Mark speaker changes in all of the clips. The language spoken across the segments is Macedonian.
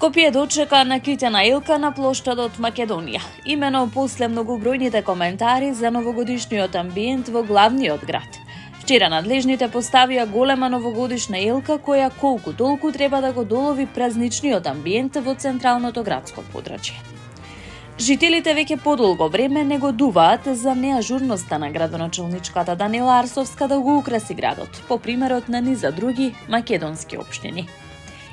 Speaker 1: Скопје дочека накитена илка на плоштадот Македонија. Имено после многобројните коментари за новогодишниот амбиент во главниот град. Вчера надлежните поставија голема новогодишна илка која колку толку треба да го долови празничниот амбиент во централното градско подрачје. Жителите веќе подолго време негодуваат за неажурноста на градоначалничката Данила Арсовска да го украси градот, по примерот на низа други македонски општини.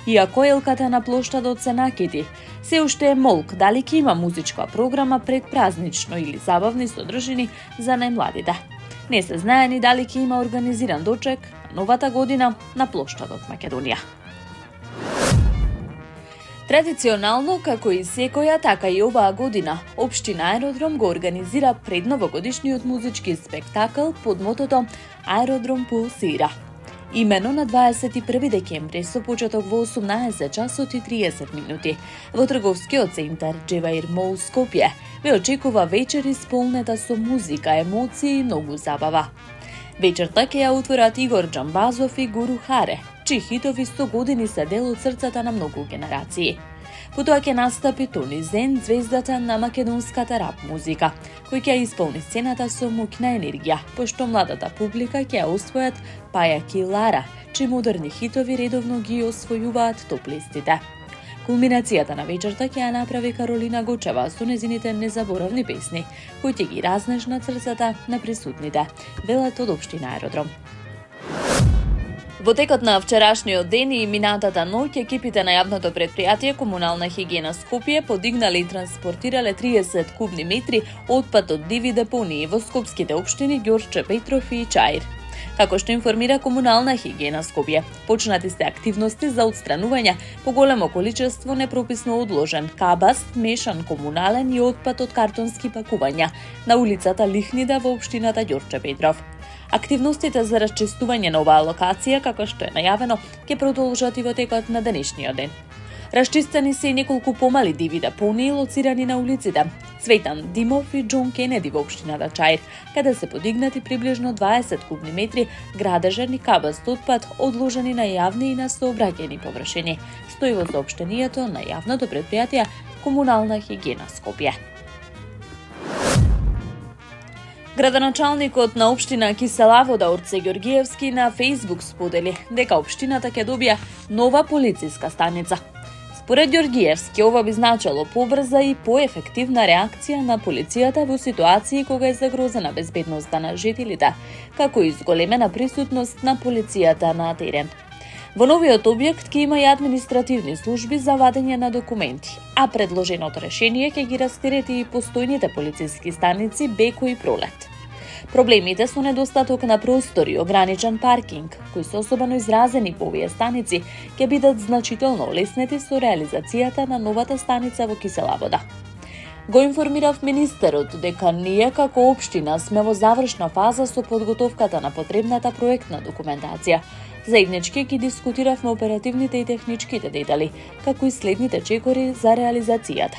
Speaker 1: Иако илката на плоштадот се накити, се уште е молк дали ќе има музичка програма предпразнично или забавни содржини за најмладите. Не се знае ни дали ќе има организиран дочек на новата година на плоштадот Македонија. Традиционално, како и секоја, така и оваа година, Општина Аеродром го организира предновогодишниот музички спектакл под мотото Аеродром пулсира. Имено на 21 декември со почеток во 18 часот и 30 минути во трговскиот центар Джеваир Мол Скопје ве очекува вечер исполнета со музика, емоции и многу забава. Вечерта ќе ја отворат Игор Џамбазов и Гуру Харе, чии хитови 100 години се дел од срцата на многу генерации. Потоа ќе настапи Тони Зен, звездата на македонската рап музика, кој ќе исполни сцената со моќна енергија, пошто младата публика ќе ја освојат Пајаки и Лара, чии модерни хитови редовно ги освојуваат топ-листите. Кулминацијата на вечерта ќе ја направи Каролина Гочева со незините незаборавни песни, кои ќе ги разнежнат срцата на присутните, велат од Општина Аеродром. Во текот на вчерашниот ден и минатата ноќ, екипите на јавното предпријатие Комунална хигиена Скопје подигнале и транспортирале 30 кубни метри отпад од диви депонии во скопските општини Ѓорче Петров и Чаир. Како што информира Комунална хигиена Скопје, почнати се активности за отстранување по големо количество непрописно одложен кабаст, мешан комунален и отпад од картонски пакувања на улицата Лихнида во општината Ѓорче Петров. Активностите за расчистување на оваа локација, како што е најавено, ќе продолжат и во текот на денешниот ден. Расчистени се и неколку помали диви депонии лоцирани на улиците Цветан Димов и Џон Кенеди во општината Чаир, каде се подигнати приближно 20 кубни метри градежен и кабаст отпад одложени на јавни и на сообраќајни површини, стои во соопштението на јавното предпријатие Комунална хигиена Скопје. Градоначалникот на општина Кисела Вода Орце Ѓоргиевски на Facebook сподели дека општината ќе добија нова полициска станица. Според Ѓоргиевски, ова би значило побрза и поефективна реакција на полицијата во ситуации кога е загрозена безбедноста на жителите, како и зголемена присутност на полицијата на терен. Во новиот објект ќе има и административни служби за вадење на документи, а предложеното решение ќе ги растерети и постојните полициски станици Беко и Пролет. Проблемите со недостаток на простори и ограничен паркинг, кои се особено изразени по овие станици, ќе бидат значително олеснети со реализацијата на новата станица во Кисела Вода. Го информирав министерот дека ние како општина сме во завршна фаза со подготовката на потребната проектна документација. Заеднички ги дискутиравме оперативните и техничките детали, како и следните чекори за реализацијата.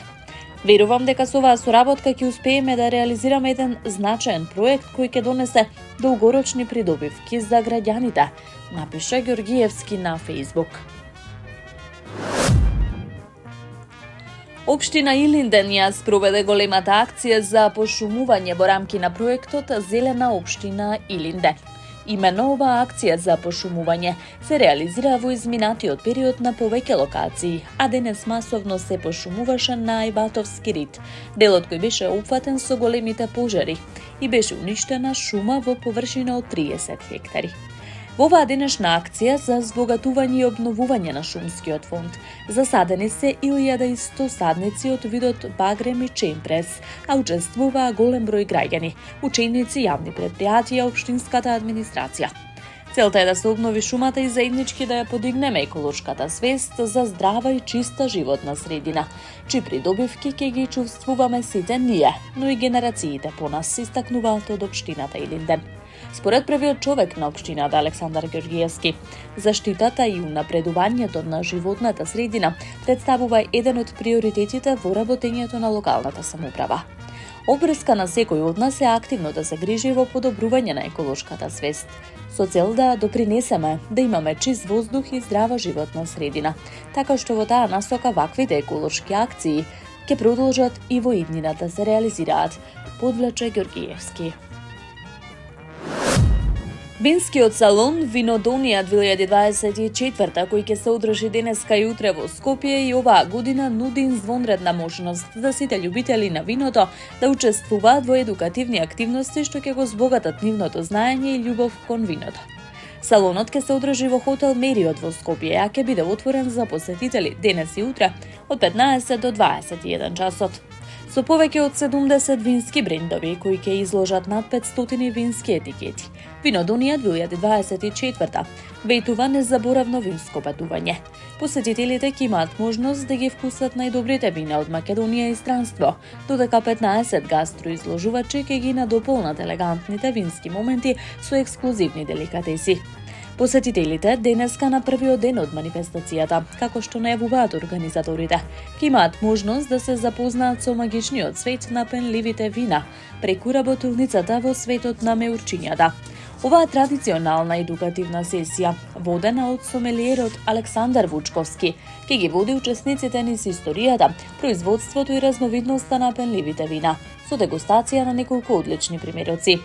Speaker 1: Верувам дека со оваа соработка ќе успееме да реализираме еден значаен проект кој ќе донесе долгорочни придобивки за граѓаните, напиша Ѓоргиевски на Facebook. Општина Илинден ја спроведе големата акција за пошумување во рамки на проектот Зелена општина Илинден. Имено оваа акција за пошумување се реализира во изминатиот период на повеќе локации, а денес масовно се пошумуваше на Ајбатовски рид, делот кој беше опфатен со големите пожари и беше уништена шума во површина од 30 хектари. Во оваа денешна акција за збогатување и обновување на шумскиот фонд засадени се 1100 садници од видот багрем и чемпрес, а учествуваа голем број граѓани, ученици, јавни предпријатија, општинската администрација. Целта е да се обнови шумата и заеднички да ја подигнеме еколошката свест за здрава и чиста животна средина, чии придобивки ќе ги чувствуваме сите ние, но и генерациите по нас, истакнуваат од општината Илинден. Според првиот човек на општината Александар Ѓоргиевски, заштитата и унапредувањето на животната средина представува еден од приоритетите во работењето на локалната самоуправа. Обврска на секој од нас е активно да се грижи во подобрување на еколошката свест, со цел да допринесеме да имаме чист воздух и здрава животна средина. Така што во таа насока ваквите еколошки акции ќе продолжат и во иднината да се реализираат, подвлече Ѓоргиевски. Винскиот салон Винодонија 2024, кој ќе се одржи денеска и утре во Скопје, и оваа година нуди извонредна можност за сите љубители на виното да учествуваат во едукативни активности што ќе го збогатат нивното знаење и љубов кон виното. Салонот ќе се одржи во хотел Мериот во Скопје, а ќе биде отворен за посетители денес и утре од 15 до 21 часот. Со повеќе од 70 вински брендови кои ќе изложат над 500 вински етикети. Винодонија 2024 ветува незаборавно винско патување. Посетителите ќе имаат можност да ги вкусат најдобрите вина од Македонија и странство, додека 15 гастроизложувачи ќе ги надополнат елегантните вински моменти со ексклузивни деликатеси. Посетителите денеска на првиот ден од манифестацијата, како што најавуваат организаторите, ќе имаат можност да се запознаат со магичниот свет на пенливите вина преку работилницата во светот на меурчињата. Оваа традиционална едукативна сесија, водена од сомелиерот Александар Вучковски, ќе ги води учесниците низ историјата, производството и разновидноста на пенливите вина, со дегустација на неколку одлични примероци.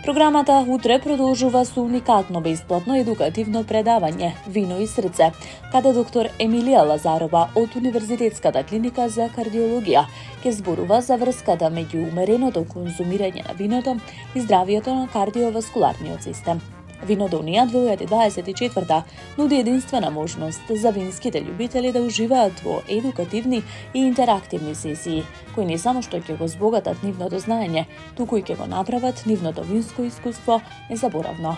Speaker 1: Програмата утре продолжува со уникатно бесплатно едукативно предавање «Вино и срце», каде доктор Емилија Лазарова од Универзитетската клиника за кардиологија ќе зборува за врската меѓу умереното конзумирање на виното и здравието на кардиоваскуларниот систем. Винодонија 2024 нуди единствена можност за винските љубители да уживаат во едукативни и интерактивни сесии, кои не само што ќе го збогатат нивното знаење, туку и ќе го направат нивното винско искуство незаборавно.